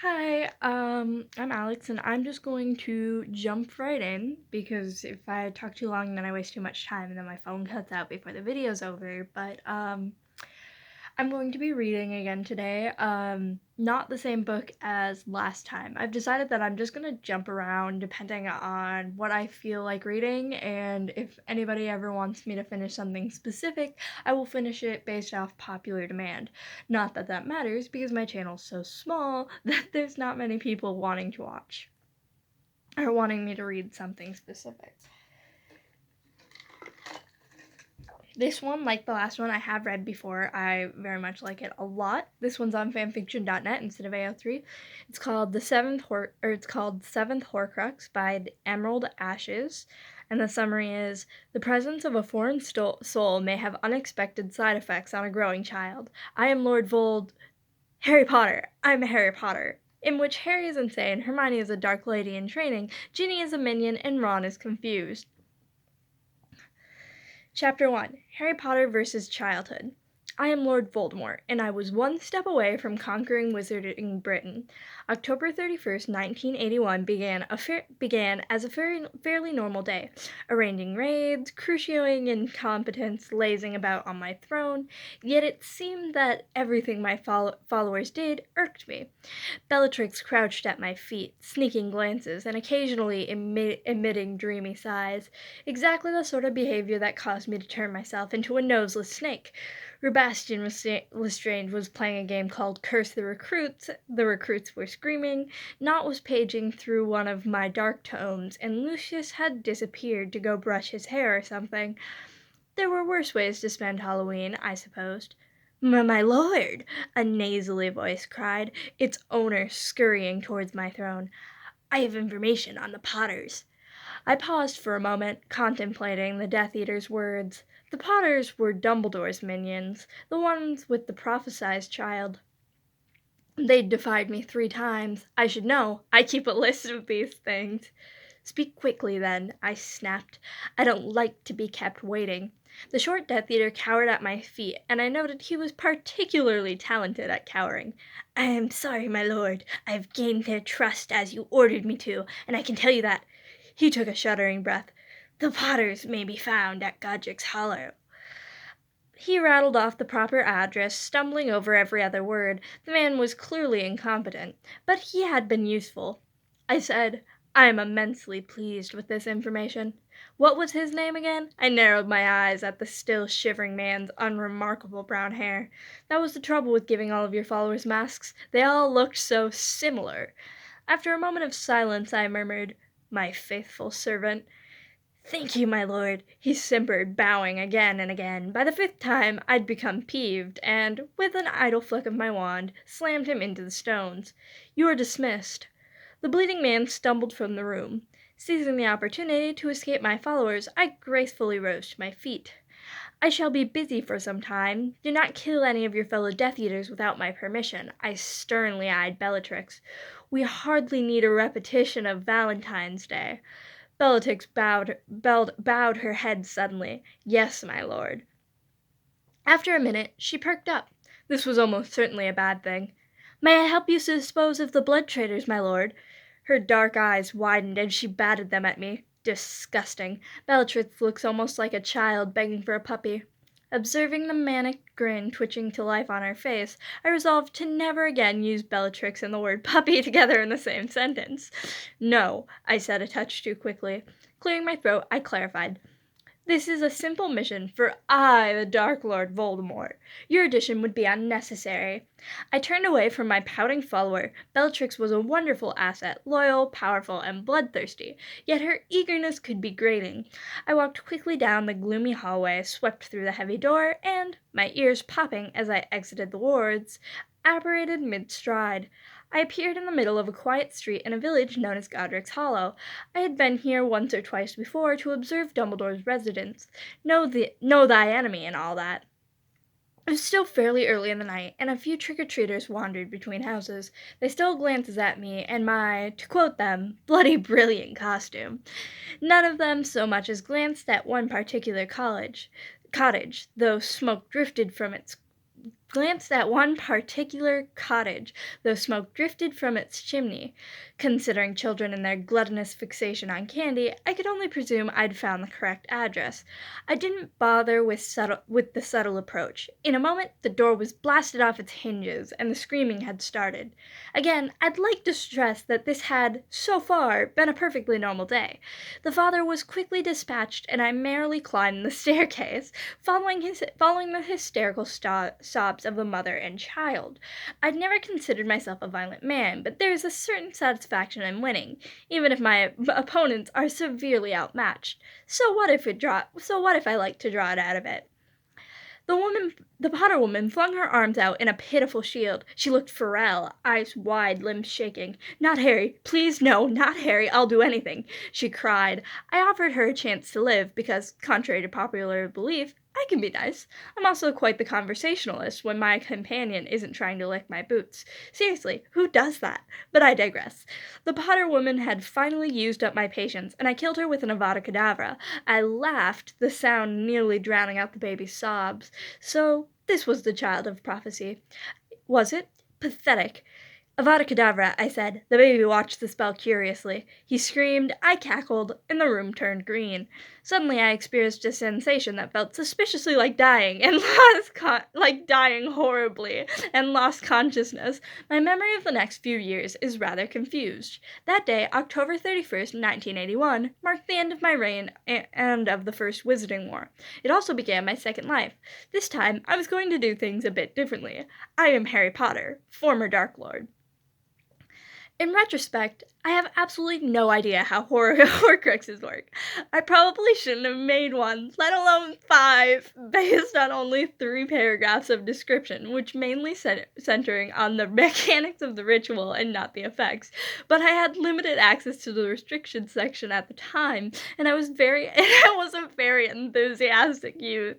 Hi, I'm Alex, and I'm just going to jump right in because if I talk too long, then I waste too much time, and then my phone cuts out before the video's over. But I'm going to be reading again today. Not the same book as last time. I've decided that I'm just gonna jump around depending on what I feel like reading, and if anybody ever wants me to finish something specific, I will finish it based off popular demand. Not that that matters because my channel's so small that there's not many people wanting to watch or wanting me to read something specific. This one, like the last one I have read before, I very much like it a lot. This one's on fanfiction.net instead of AO3. It's called it's called Seventh Horcrux by Emerald Ashes, and the summary is: the presence of a foreign soul may have unexpected side effects on a growing child. I am Lord Vold. Harry Potter. I'm Harry Potter. In which Harry is insane, Hermione is a dark lady in training, Ginny is a minion, and Ron is confused. Chapter 1: Harry Potter vs. Childhood. I am Lord Voldemort, and I was one step away from conquering Wizarding Britain. October 31st, 1981 began as a fairly normal day. Arranging raids, cruciating incompetence lazing about on my throne, yet it seemed that everything my followers did irked me. Bellatrix crouched at my feet, sneaking glances and occasionally emitting dreamy sighs, exactly the sort of behavior that caused me to turn myself into a noseless snake. Rubastian Lestrange was playing a game called Curse the Recruits. The recruits were screaming. Nott was paging through one of my dark tomes, and Lucius had disappeared to go brush his hair or something. There were worse ways to spend Halloween, I supposed. My lord, a nasally voice cried, its owner scurrying towards my throne. I have information on the Potters. I paused for a moment, contemplating the Death Eater's words. The Potters were Dumbledore's minions, the ones with the prophesized child. They'd defied me 3 times. I should know. I keep a list of these things. Speak quickly, then, I snapped. I don't like to be kept waiting. The short Death Eater cowered at my feet, and I noted he was particularly talented at cowering. I am sorry, my lord. I have gained their trust as you ordered me to, and I can tell you that. He took a shuddering breath. The Potters may be found at Godric's Hollow. He rattled off the proper address, stumbling over every other word. The man was clearly incompetent, but he had been useful. I said, I am immensely pleased with this information. What was his name again? I narrowed my eyes at the still shivering man's unremarkable brown hair. That was the trouble with giving all of your followers masks. They all looked so similar. After a moment of silence, I murmured, My faithful servant. Thank you, my lord, he simpered, bowing again and again. By the 5th time, I'd become peeved, and, with an idle flick of my wand, slammed him into the stones. You are dismissed. The bleeding man stumbled from the room. Seizing the opportunity to escape my followers, I gracefully rose to my feet. I shall be busy for some time. Do not kill any of your fellow Death Eaters without my permission. I sternly eyed Bellatrix. We hardly need a repetition of Valentine's Day. Bellatrix bowed her head suddenly. Yes, my lord. After a minute, she perked up. This was almost certainly a bad thing. May I help you to dispose of the blood traitors, my lord? Her dark eyes widened, and she batted them at me. Disgusting. Bellatrix looks almost like a child begging for a puppy. Observing the manic grin twitching to life on her face, I resolved to never again use Bellatrix and the word puppy together in the same sentence. No, I said a touch too quickly. Clearing my throat, I clarified. This is a simple mission for I, the Dark Lord Voldemort. Your addition would be unnecessary. I turned away from my pouting follower. Bellatrix was a wonderful asset, loyal, powerful, and bloodthirsty, yet her eagerness could be grating. I walked quickly down the gloomy hallway, swept through the heavy door, and, my ears popping as I exited the wards, apparated mid-stride. I appeared in the middle of a quiet street in a village known as Godric's Hollow. I had been here once or twice before to observe Dumbledore's residence, know thy enemy and all that. It was still fairly early in the night, and a few trick-or-treaters wandered between houses. They stole glances at me and my, to quote them, bloody brilliant costume. None of them so much as glanced at one particular cottage, though smoke drifted from its glanced at one particular cottage, though smoke drifted from its chimney. Considering children and their gluttonous fixation on candy, I could only presume I'd found the correct address. I didn't bother with the subtle approach. In a moment, the door was blasted off its hinges, and the screaming had started. Again, I'd like to stress that this had, so far, been a perfectly normal day. The father was quickly dispatched, and I merrily climbed the staircase, following the hysterical sobs of the mother and child. I'd never considered myself a violent man, but there is a certain satisfaction in winning, even if my opponents are severely outmatched. So what if I like to draw it out of it? The Potter woman flung her arms out in a pitiful shield. She looked feral, eyes wide, limbs shaking. "Not Harry! Please, no, not Harry! I'll do anything!" she cried. I offered her a chance to live, because, contrary to popular belief, I can be nice. I'm also quite the conversationalist when my companion isn't trying to lick my boots. Seriously, who does that? But I digress. The Potter woman had finally used up my patience, and I killed her with an Avada Kedavra. I laughed, the sound nearly drowning out the baby's sobs. So, this was the child of prophecy. Was it? Pathetic. "Avada Kedavra," I said. The baby watched the spell curiously. He screamed, I cackled, and the room turned green. Suddenly I experienced a sensation that felt suspiciously like dying, and like dying horribly, and lost consciousness. My memory of the next few years is rather confused. That day, October 31st, 1981, marked the end of my reign and of the First Wizarding War. It also began my second life. This time, I was going to do things a bit differently. I am Harry Potter, former Dark Lord. In retrospect, I have absolutely no idea how Horcruxes work. I probably shouldn't have made one, let alone 5, based on only 3 paragraphs of description, which mainly centering on the mechanics of the ritual and not the effects. But I had limited access to the restrictions section at the time, and I was a very enthusiastic youth.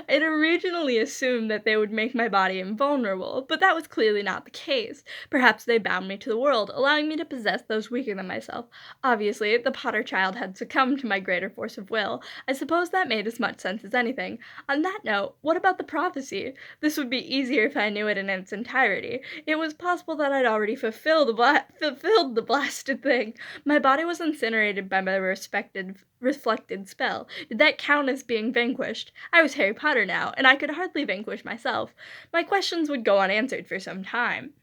It originally assumed that they would make my body invulnerable, but that was clearly not the case. Perhaps they bound me to the world, allowing me to possess those weaker than myself. Obviously, the Potter child had succumbed to my greater force of will. I suppose that made as much sense as anything. On that note, what about the prophecy? This would be easier if I knew it in its entirety. It was possible that I'd already fulfilled the blasted thing. My body was incinerated by my reflected spell. Did that count as being vanquished? I was Harry Potter now, and I could hardly vanquish myself. My questions would go unanswered for some time.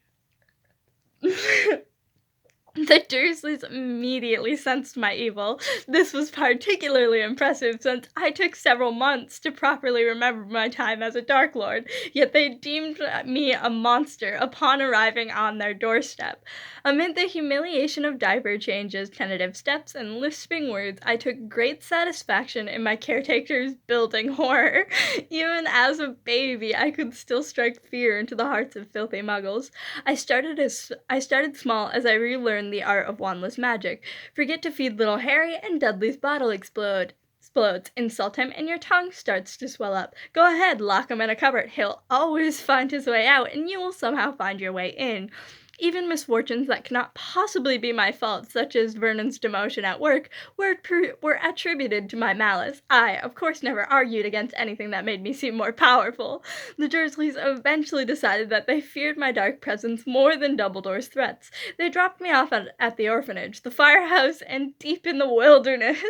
The Dursleys immediately sensed my evil. This was particularly impressive since I took several months to properly remember my time as a Dark Lord, yet they deemed me a monster upon arriving on their doorstep. Amid the humiliation of diaper changes, tentative steps, and lisping words, I took great satisfaction in my caretaker's building horror. Even as a baby, I could still strike fear into the hearts of filthy muggles. I started small as I relearned the art of wandless magic. Forget to feed little Harry, and Dudley's bottle explodes. Insult him, and your tongue starts to swell up. Go ahead, lock him in a cupboard. He'll always find his way out, and you will somehow find your way in. Even misfortunes that cannot possibly be my fault, such as Vernon's demotion at work, were attributed to my malice. I, of course, never argued against anything that made me seem more powerful. The Dursleys eventually decided that they feared my dark presence more than Dumbledore's threats. They dropped me off at the orphanage, the firehouse, and deep in the wilderness.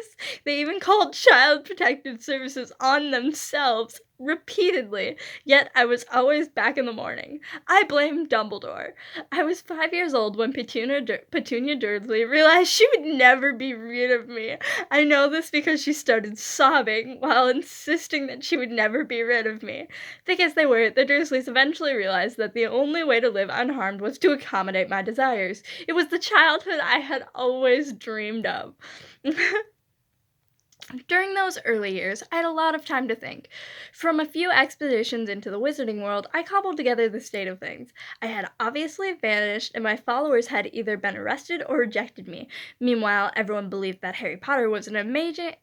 They even called Child Protective Services on themselves repeatedly, yet I was always back in the morning. I blamed Dumbledore. I was 5 years old when Petunia Dursley realized she would never be rid of me. I know this because she started sobbing while insisting that she would never be rid of me. Thick as they were, the Dursleys eventually realized that the only way to live unharmed was to accommodate my desires. It was the childhood I had always dreamed of. During those early years, I had a lot of time to think. From a few expeditions into the wizarding world, I cobbled together the state of things. I had obviously vanished, and my followers had either been arrested or rejected me. Meanwhile, everyone believed that Harry Potter was an amazing,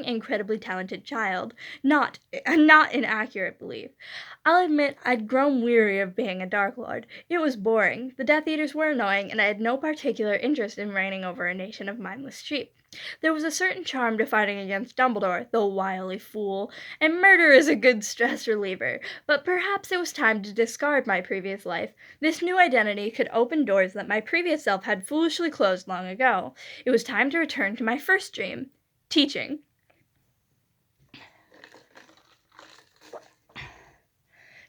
incredibly talented child. Not an accurate belief. I'll admit I'd grown weary of being a Dark Lord. It was boring. The Death Eaters were annoying, and I had no particular interest in reigning over a nation of mindless sheep. There was a certain charm to fighting against Dumbledore, the wily fool, and murder is a good stress reliever, but perhaps it was time to discard my previous life. This new identity could open doors that my previous self had foolishly closed long ago. It was time to return to my first dream, teaching.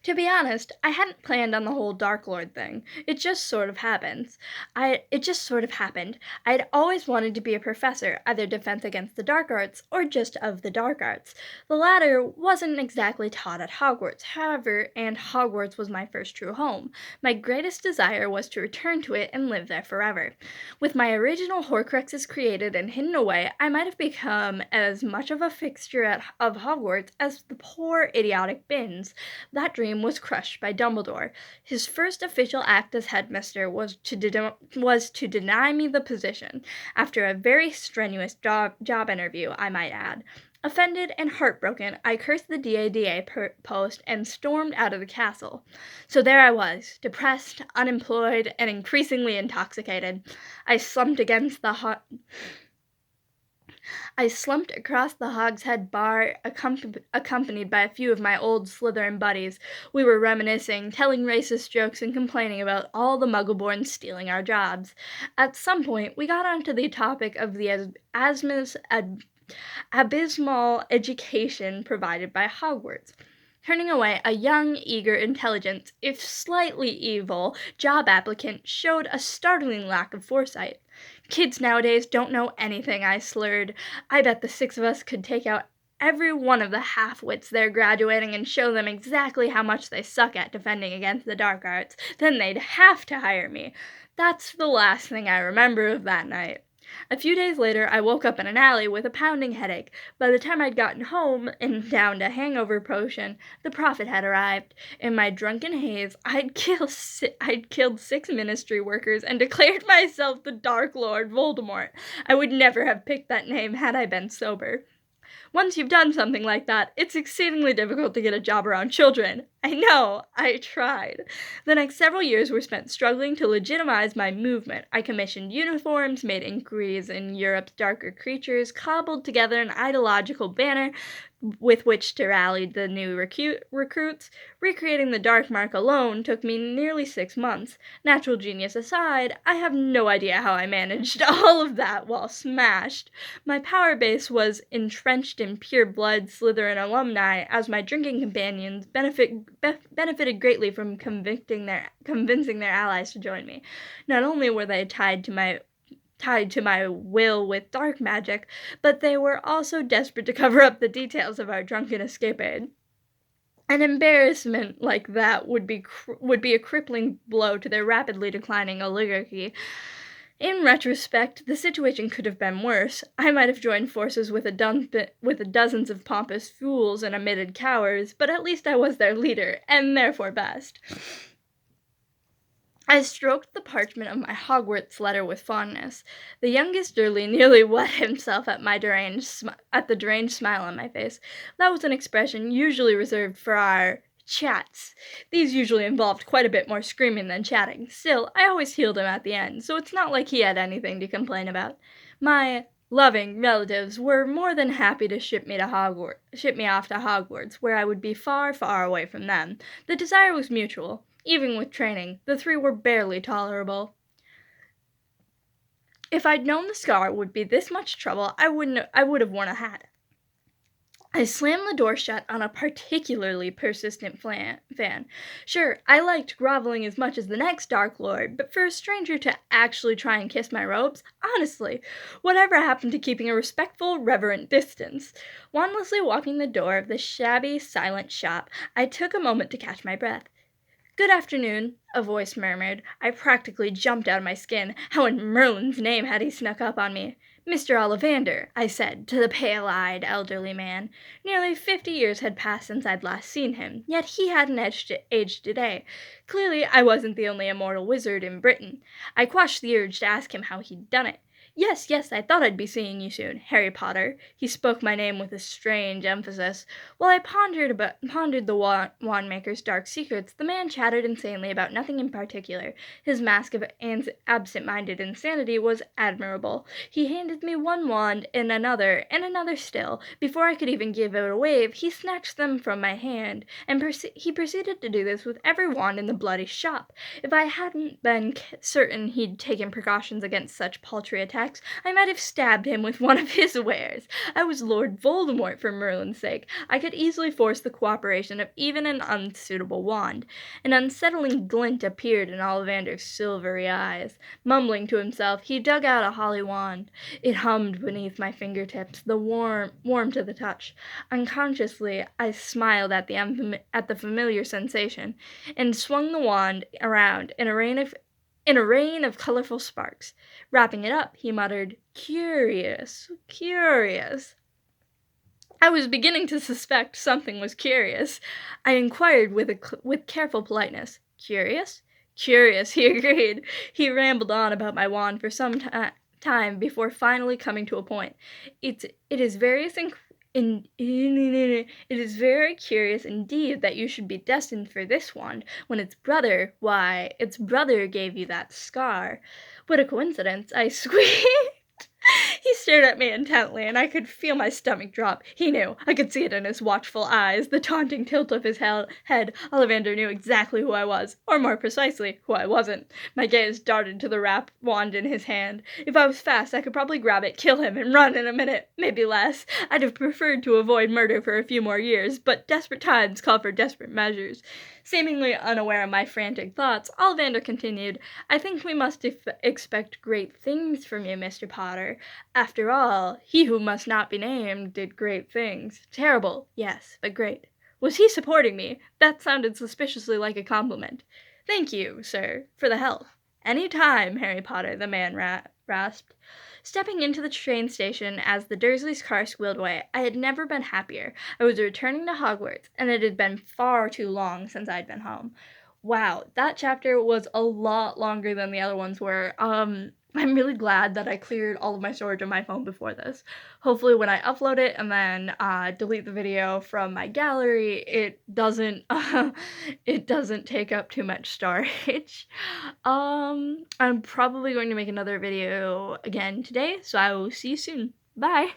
To be honest, I hadn't planned on the whole Dark Lord thing. It just sort of happened. I'd always wanted to be a professor, either defense against the dark arts or just of the dark arts. The latter wasn't exactly taught at Hogwarts, however, and Hogwarts was my first true home. My greatest desire was to return to it and live there forever. With my original Horcruxes created and hidden away, I might have become as much of a fixture of Hogwarts as the poor idiotic Binns. That dream was crushed by Dumbledore. His first official act as headmaster was to deny me the position, after a very strenuous job interview, I might add. Offended and heartbroken, I cursed the DADA post and stormed out of the castle. So there I was, depressed, unemployed, and increasingly intoxicated. I slumped across the Hogshead bar, accompanied by a few of my old Slytherin buddies. We were reminiscing, telling racist jokes, and complaining about all the Muggleborns stealing our jobs. At some point, we got onto the topic of the abysmal education provided by Hogwarts. Turning away, a young, eager, intelligent, if slightly evil, job applicant showed a startling lack of foresight. Kids nowadays don't know anything, I slurred. I bet the six of us could take out every one of the half-wits they're graduating and show them exactly how much they suck at defending against the dark arts. Then they'd have to hire me. That's the last thing I remember of that night. A few days later, I woke up in an alley with a pounding headache. By the time I'd gotten home and downed a hangover potion, the prophet had arrived. In my drunken haze, I'd killed 6 ministry workers and declared myself the Dark Lord Voldemort. I would never have picked that name had I been sober. Once you've done something like that, it's exceedingly difficult to get a job around children. I know, I tried. The next several years were spent struggling to legitimize my movement. I commissioned uniforms, made inquiries in Europe's darker creatures, cobbled together an ideological banner with which to rally the new recruits. Recreating the Dark Mark alone took me nearly 6 months. Natural genius aside, I have no idea how I managed all of that while smashed. My power base was entrenched in pure-blood Slytherin alumni, as my drinking companions benefited greatly from convincing their allies to join me. Not only were they tied to my will with dark magic, but they were also desperate to cover up the details of our drunken escapade. An embarrassment like that would be a crippling blow to their rapidly declining oligarchy. In retrospect, the situation could have been worse. I might have joined forces with dozens of pompous fools and omitted cowards, but at least I was their leader, and therefore best. I stroked the parchment of my Hogwarts letter with fondness. The youngest Durley nearly wet himself at the deranged smile on my face. That was an expression usually reserved for our chats. These usually involved quite a bit more screaming than chatting. Still, I always healed him at the end, so it's not like he had anything to complain about. My loving relatives were more than happy to ship me off to Hogwarts, where I would be far, far away from them. The desire was mutual. Even with training, the 3 were barely tolerable. If I'd known the scar would be this much trouble, I would have worn a hat. I slammed the door shut on a particularly persistent fan. Sure, I liked groveling as much as the next Dark Lord, but for a stranger to actually try and kiss my robes, honestly, whatever happened to keeping a respectful, reverent distance? Wandlessly walking the door of the shabby, silent shop, I took a moment to catch my breath. "Good afternoon," a voice murmured. I practically jumped out of my skin. How in Merlin's name had he snuck up on me? "Mr. Ollivander," I said to the pale-eyed elderly man. Nearly 50 years had passed since I'd last seen him, yet he hadn't aged a day. Clearly, I wasn't the only immortal wizard in Britain. I quashed the urge to ask him how he'd done it. Yes, yes, I thought I'd be seeing you soon, Harry Potter. He spoke my name with a strange emphasis. While I pondered the wand-maker's dark secrets, the man chattered insanely about nothing in particular. His mask of absent-minded insanity was admirable. He handed me one wand and another still. Before I could even give it a wave, he snatched them from my hand, and he proceeded to do this with every wand in the bloody shop. If I hadn't been certain he'd taken precautions against such paltry attacks, I might have stabbed him with one of his wares. I was Lord Voldemort for Merlin's sake. I could easily force the cooperation of even an unsuitable wand. An unsettling glint appeared in Ollivander's silvery eyes. Mumbling to himself, he dug out a holly wand. It hummed beneath my fingertips, warm to the touch. Unconsciously, I smiled at the familiar sensation, and swung the wand around in a rain of colorful sparks. Wrapping it up, he muttered, "Curious, curious." I was beginning to suspect something was curious. I inquired with careful politeness, "Curious?" "Curious," he agreed. He rambled on about my wand for some time before finally coming to a point. It is it is very curious indeed that you should be destined for this wand, when its brother gave you that scar. What a coincidence, I squeaked. He stared at me intently, and I could feel my stomach drop. He knew. I could see it in his watchful eyes, the taunting tilt of his head. Ollivander knew exactly who I was, or more precisely, who I wasn't. My gaze darted to the wand in his hand. If I was fast, I could probably grab it, kill him, and run in a minute, maybe less. I'd have preferred to avoid murder for a few more years, but desperate times call for desperate measures. Seemingly unaware of my frantic thoughts, Ollivander continued, "I think we must expect great things from you, Mr. Potter. After all, he who must not be named did great things. Terrible, yes, but great." Was he supporting me? That sounded suspiciously like a compliment. "Thank you, sir, for the help." "Any time, Harry Potter," the man rasped. Stepping into the train station as the Dursleys' car squealed away, I had never been happier. I was returning to Hogwarts, and it had been far too long since I'd been home. Wow, that chapter was a lot longer than the other ones were. I'm really glad that I cleared all of my storage on my phone before this. Hopefully when I upload it and then delete the video from my gallery, it doesn't take up too much storage. I'm probably going to make another video again today, so I will see you soon. Bye!